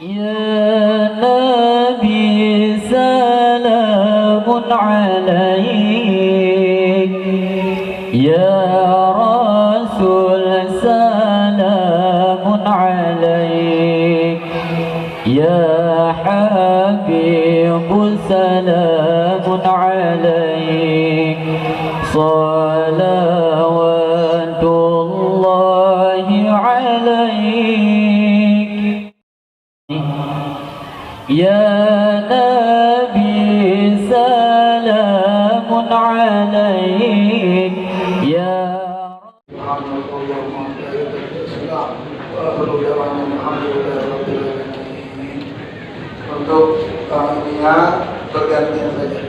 يا نبي سلام عليك، يا رسول سلام عليك، يا حبيب سلام عليك، صلوات الله عليك. يا نبي سلام عليك، يا untuk ininya bergantian saja.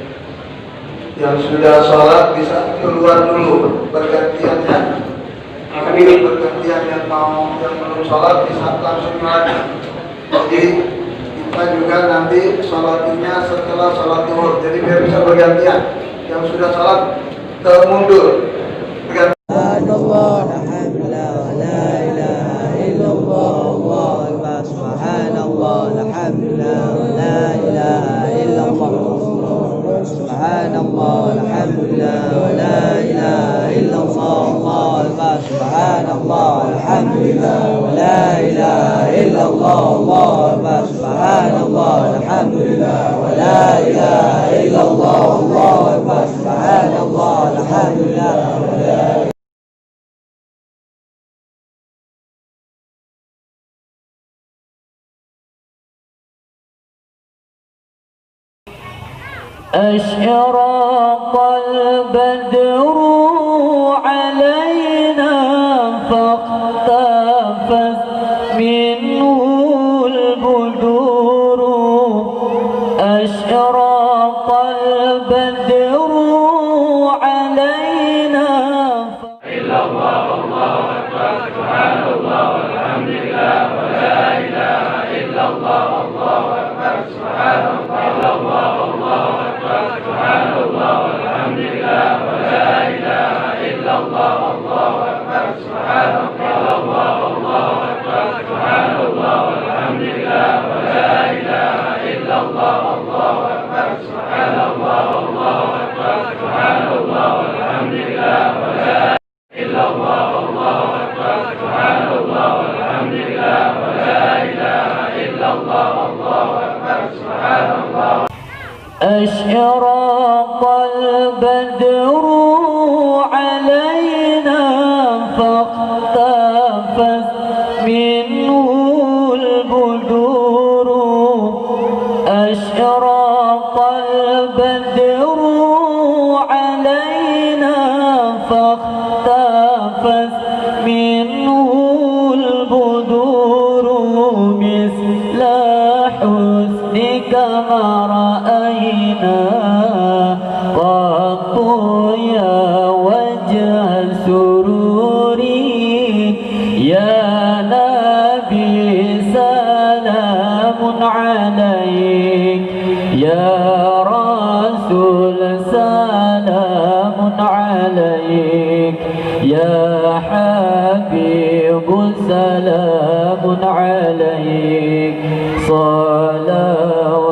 Yang sudah sholat bisa keluar dulu bergantiannya. Ini bergantian yang belum sholat bisa langsung lagi. Jadi kita juga nanti sholatnya setelah sholat zuhur. Jadi biar bisa bergantian. Yang sudah sholat mundur. أشرق البدر علينا فاختفت منه البدور، أشرق البدر علينا. إلا الله والله أكبر سبحان الله والحمد لله ولا إله إلا الله والله أكبر سبحان الله. إلا الله والله سبحان الله والحمد لله ولا إله إلا الله والله أكبر سبحان الله. الله أكبر سبحان الله والحمد لله ولا إله إلا الله والله أكبر سبحان الله. الله أكبر سبحان الله والحمد لله ولا إلا الله والله أكبر سبحان الله والحمد لله ولا إله إلا الله والله أكبر سبحان الله. أشرق البدر علينا فاختفت منه البدور، أشرق البدر علينا فاختفت منه البدور، مثل حسنك ما رأينا قط يا وجه سروري، يا نبي سلام عليك، يا رسول سلام عليك، يا حبيب سلام عليك، صلوات